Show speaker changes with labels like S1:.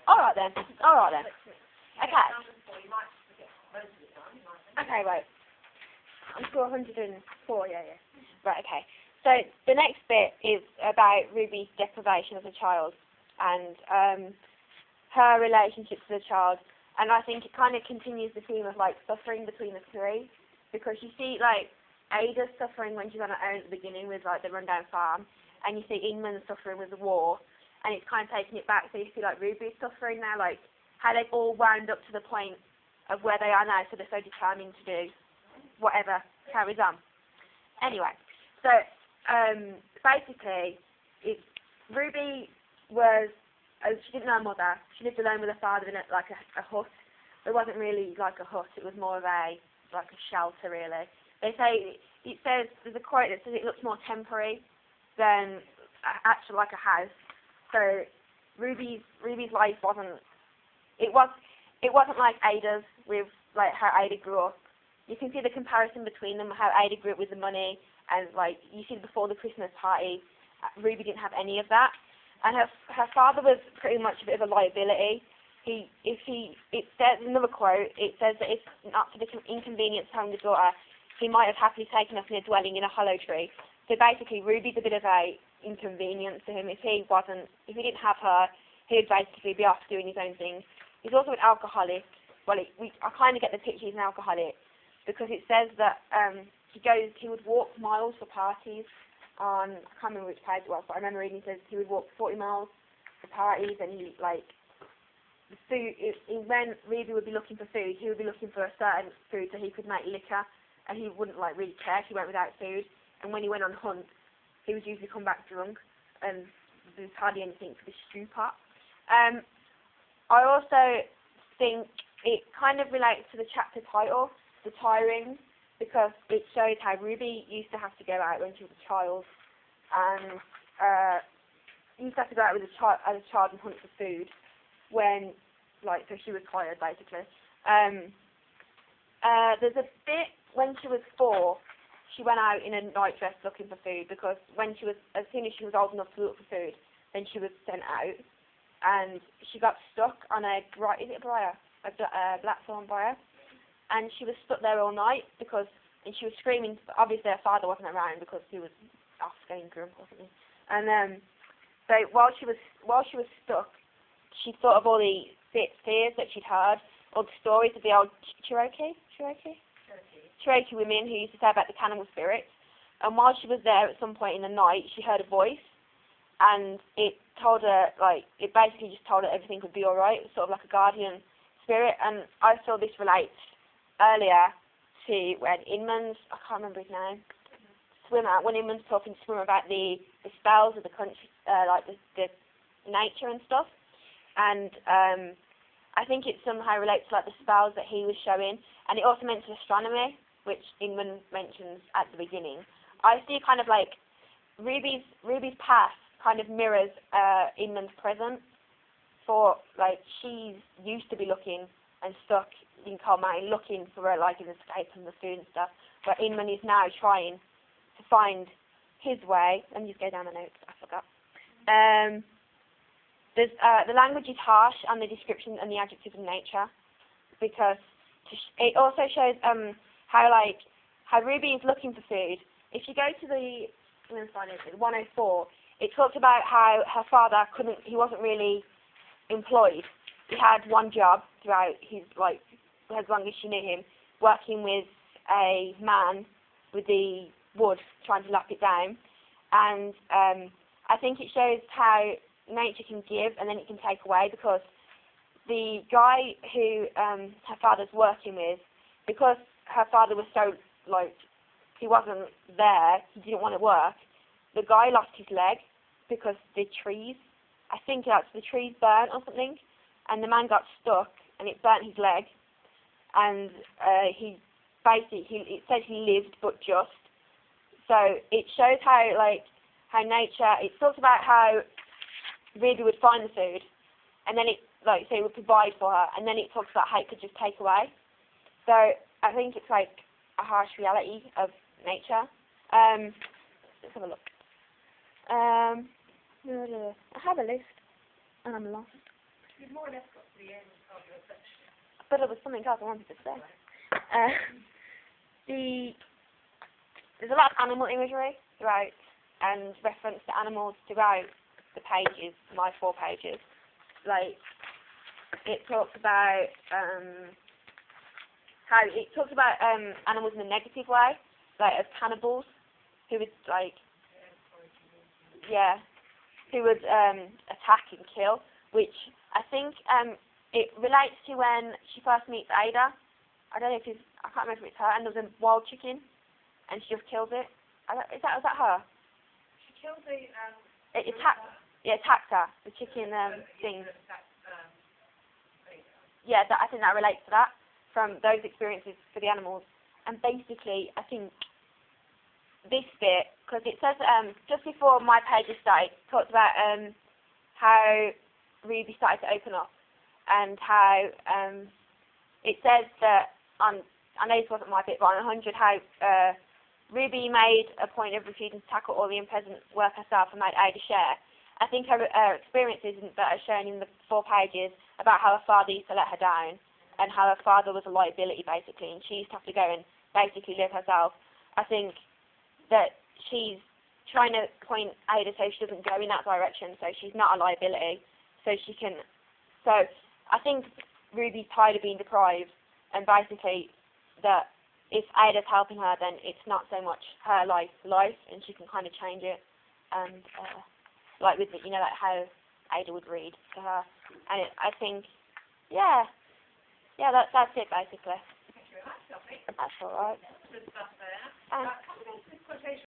S1: Alright then. Alright then. Okay. Okay, right. I'm sure 104, yeah. Right, okay. So the next bit is about Ruby's deprivation as a child and her relationship to the child. And I think it kind of continues the theme of like suffering between the three, because you see like Ada's suffering when she's on her own at the beginning with like the rundown farm, and you see Ingman's suffering with the war, and it's kind of taking it back. So you see like Ruby's suffering now, like how they've all wound up to the point of where they are now, so they're so determined to do whatever carries on. Anyway, so basically, Ruby was. She didn't know her mother. She lived alone with her father in a hut. It wasn't really like a hut. It was more of a shelter, really. It says there's a quote that says it looks more temporary than actually like a house. So Ruby's life wasn't. It wasn't like Ada's with like how Ada grew up. You can see the comparison between them. How Ada grew up with the money, and like you see before the Christmas party, Ruby didn't have any of that. And her father was pretty much a bit of a liability. It says, another quote, it says that if not for the inconvenience of having a daughter, he might have happily taken us in a dwelling in a hollow tree. So basically, Ruby's a bit of a inconvenience to him. If he didn't have her, he would basically be off doing his own thing. He's also an alcoholic. Well, I kind of get the picture he's an alcoholic, because it says that he would walk miles for parties. I can't remember which page it was, but I remember reading it says he would walk 40 miles for parties, and he the food. When Ruby would be looking for food, he would be looking for a certain food so he could make liquor, and he wouldn't really care if he went without food. And when he went on hunts, he would usually come back drunk, and there was hardly anything for the stew pot. I also think it kind of relates to the chapter title, The Tiring, because it shows how Ruby used to have to go out when she was a child, and used to have to go out as a child and hunt for food when, so she was tired, basically. There's a bit when she was 4, she went out in a night dress looking for food, because as soon as she was old enough to look for food, then she was sent out, and she got stuck on a blackthorn briar. And she was stuck there all night and she was screaming. Obviously, her father wasn't around because he was off getting drunk or something. And so while she was stuck, she thought of all the fears that she'd heard, all the stories of the old Cherokee women who used to say about the cannibal spirits. And while she was there, at some point in the night, she heard a voice, and it told her it basically just told her everything would be all right. It was sort of like a guardian spirit. And I feel this relates earlier to when Inman's, I can't remember his name, when Inman's talking to Swimmer about the spells of the country, the nature and stuff, and I think it somehow relates to the spells that he was showing, and it also mentions astronomy, which Inman mentions at the beginning. I see kind of like Ruby's past kind of mirrors Inman's present, for she's used to be looking and stuck in coal mountain looking for an escape from the food and stuff, where Inman is now trying to find his way. Let me just go down the notes, I forgot. The language is harsh on the description and the adjectives of nature, because it also shows how Ruby is looking for food. If you go to the 104, it talks about how her father he wasn't really employed. He had one job throughout his as long as she knew him, working with a man with the wood, trying to lop it down. And I think it shows how nature can give and then it can take away, because the guy who her father's working with, because her father was so, he wasn't there, he didn't want to work, the guy lost his leg because the trees burnt or something, and the man got stuck and it burnt his leg, and it says he lived but just. So it shows how nature, it talks about how Ruby would find the food, and then it would provide for her, and then it talks about how it could just take away. So I think it's a harsh reality of nature. Let's have a look. I have a list, and I'm lost.
S2: You've more or less got to the end of your section.
S1: But there was something else I wanted to say. There's a lot of animal imagery throughout, and reference to animals throughout the pages, my 4 pages. Like, it talks about animals in a negative way, like as cannibals, who would who would attack and kill, which I think it relates to when she first meets Ada. I don't know if I can't remember if it's her, and there's a wild chicken, and she just kills it. Was that her?
S2: She killed the
S1: It attacked her. The chicken thing. Yeah, I think that relates to that, from those experiences for the animals. And basically, I think this bit, because it says just before my pages started, it talks about how Ruby started to open up, and how it says that I know this wasn't my bit, but on 100, how Ruby made a point of refusing to tackle all the unpleasant work herself and made Ada share. I think her experiences that are shown in the 4 pages about how her father used to let her down, and how her father was a liability, basically, and she used to have to go and basically live herself. I think that she's trying to point Ada so she doesn't go in that direction, so she's not a liability, so I think Ruby's tired of being deprived, and basically that if Ada's helping her, then it's not so much her life, and she can kind of change it, and like with like how Ada would read to her, and I think, yeah, that's it basically.
S2: Thank you very much, lovely.
S1: That's all right.
S2: Good stuff there.
S1: Thanks.
S2: Coming on to this quotation.